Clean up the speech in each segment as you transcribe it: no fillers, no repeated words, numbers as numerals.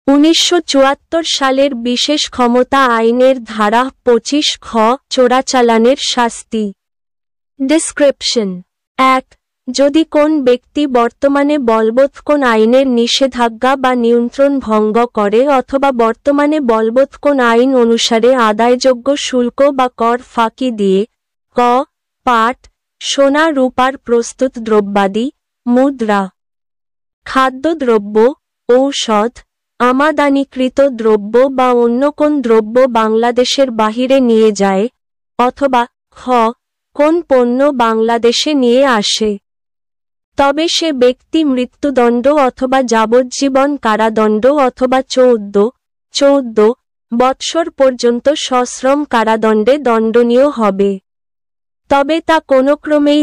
1974 সালের বিশেষ ক্ষমতা আইনের ধারা 25 খ চোরাচালানের শাস্তি। ডেসক্রিপশন 1. যদি কোন ব্যক্তি বর্তমানে বলবৎ কোন আইনের নিষেধাজ্ঞা বা নিয়ন্ত্রণ ভঙ্গ করে অথবা বর্তমানে বলবৎ কোন আইন অনুসারে আদায়যোগ্য শুল্ক বা কর ফাঁকি দিয়ে ক. পাট, সোনা রূপার প্রস্তুত দ্রব্যাদি, মুদ্রা, খাদ্যদ্রব্য, ঔষধ, আমাদানিকৃত দ্রব্য বা অন্য কোন দ্রব্য বাংলাদেশের বাহিরে নিয়ে যায়, অথবা খ. কোন পণ্য বাংলাদেশে নিয়ে আসে, তবে সে ব্যক্তি মৃত্যুদণ্ড অথবা যাবজ্জীবন কারাদণ্ড অথবা 14 বৎসর পর্যন্ত সশ্রম কারাদণ্ডে দণ্ডনীয় হবে। তবে তা কোনোক্রমেই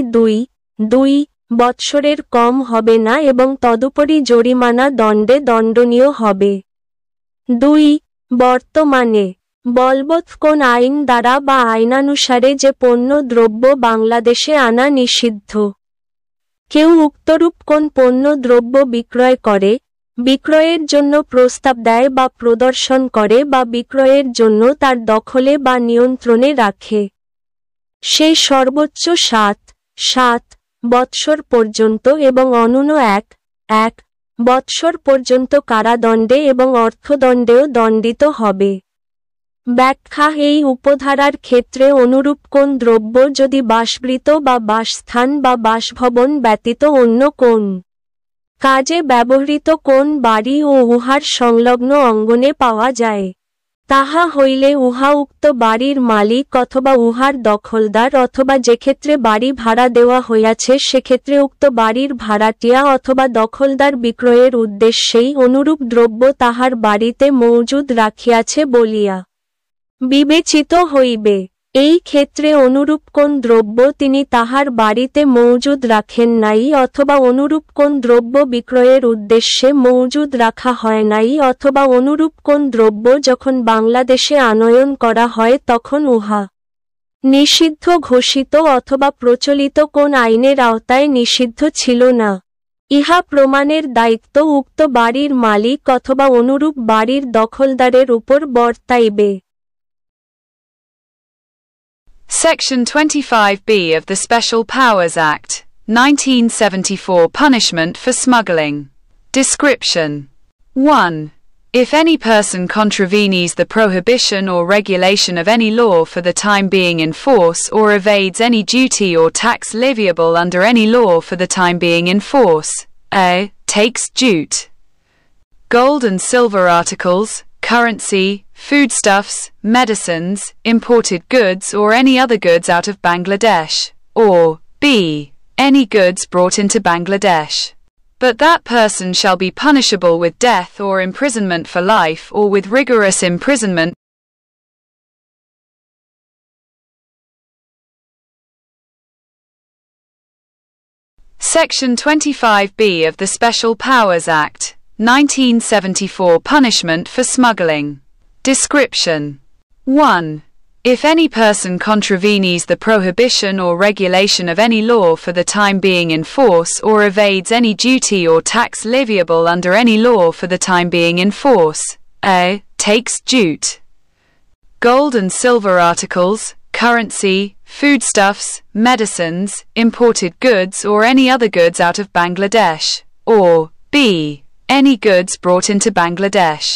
2 বৎসরের কম হবে না এবং তদুপরি জরিমানা দণ্ডে দণ্ডনীয় হবে। 2. বর্তমানে বলবৎ কোন আইন দ্বারা বা আইনানুসারে যে পণ্য দ্রব্য বাংলাদেশে আনা নিষিদ্ধ। কেউ উক্তরূপ কোন পণ্য দ্রব্য বিক্রয় করে, বিক্রয়ের জন্য প্রস্তাব দেয় বা প্রদর্শন করে বা বিক্রয়ের জন্য তার দখলে বা নিয়ন্ত্রণে রাখে, সে সর্বোচ্চ 7 বৎসর পর্যন্ত এবং অনূন্য 1 বৎসর পর্যন্ত কারাদণ্ডে এবং অর্থদণ্ডেও দণ্ডিত হবে। ব্যাখ্যা এই উপধারার ক্ষেত্রে অনুরূপ কোন দ্রব্য যদি বাসগৃহ বা বাসস্থান বা বাসভবন ব্যতীত অন্য কোন কাজে ব্যবহৃত কোন বাড়ি ও উহার সংলগ্ন অঙ্গনে পাওয়া যায়, তাহা হইলে উহা উক্ত বাড়ির মালিক অথবা উহার দখলদার অথবা যেক্ষেত্রে বাড়ি ভাড়া দেওয়া হইয়াছে সেক্ষেত্রে উক্ত বাড়ির ভাড়াটিয়া অথবা দখলদার বিক্রয়ের উদ্দেশ্যেই অনুরূপ দ্রব্য তাহার বাড়িতে মজুদ রাখিয়াছে বলিয়া বিবেচিত হইবে। এই ক্ষেত্রে অনুরূপ কোন দ্রব্য তিনি তাহার বাড়িতে মজুদ রাখেন নাই অথবা অনুরূপ কোন দ্রব্য বিক্রয়ের উদ্দেশ্যে মজুদ রাখা হয় নাই অথবা অনুরূপ কোন দ্রব্য যখন বাংলাদেশে আনয়ন করা হয় তখন উহা নিষিদ্ধ ঘোষিত অথবা প্রচলিত কোন আইনের আওতায় নিষিদ্ধ ছিল না, ইহা প্রমাণের দায়িত্ব উক্ত বাড়ির মালিক অথবা অনুরূপ বাড়ির দখলদারের উপর বর্তাইবে। Section 25B of the Special Powers Act, 1974 Punishment for Smuggling. Description 1. If any person contravenes the prohibition or regulation of any law for the time being in force or evades any duty or tax leviable under any law for the time being in force, a. takes jute, gold and silver articles, currency, foodstuffs, medicines, imported goods or any other goods out of Bangladesh, or b. any goods brought into Bangladesh. But that person shall be punishable with death or imprisonment for life or with rigorous imprisonment. Section 25B of the Special Powers Act, 1974 Punishment for Smuggling. Description 1. If any person contravenes the prohibition or regulation of any law for the time being in force or evades any duty or tax leviable under any law for the time being in force, a. takes jute, gold and silver articles, currency, foodstuffs, medicines, imported goods or any other goods out of Bangladesh, or b. any goods brought into Bangladesh.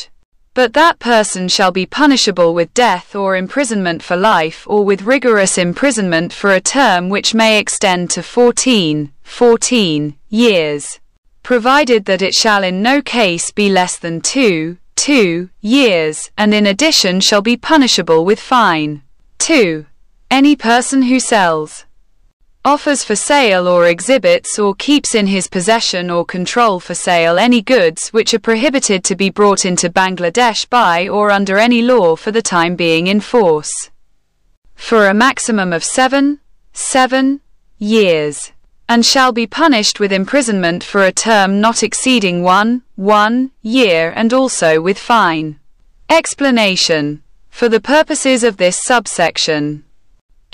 But that person shall be punishable with death or imprisonment for life or with rigorous imprisonment for a term which may extend to 14 years, provided that it shall in no case be less than 2 years, and in addition shall be punishable with fine. 2. Any person who sells, offers for sale or exhibits or keeps in his possession or control for sale any goods which are prohibited to be brought into Bangladesh by or under any law for the time being in force, for a maximum of 7 years, and shall be punished with imprisonment for a term not exceeding 1 year and also with fine. Explanation. For the purposes of this subsection,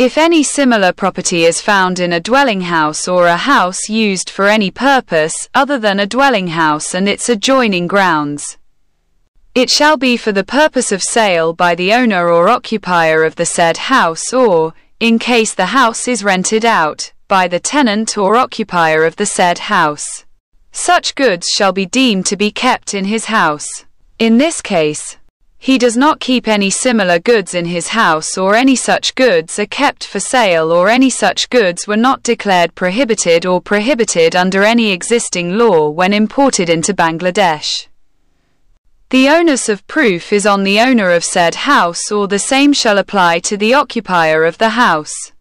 if any similar property is found in a dwelling house or a house used for any purpose other than a dwelling house and its adjoining grounds, It shall be for the purpose of sale by the owner or occupier of the said house or, in case the house is rented out, by the tenant or occupier of the said house. Such goods shall be deemed to be kept in his house. In this case, he does not keep any similar goods in his house, or any such goods are kept for sale, or any such goods were not declared prohibited or prohibited under any existing law when imported into Bangladesh. The onus of proof is on the owner of said house, or the same shall apply to the occupier of the house.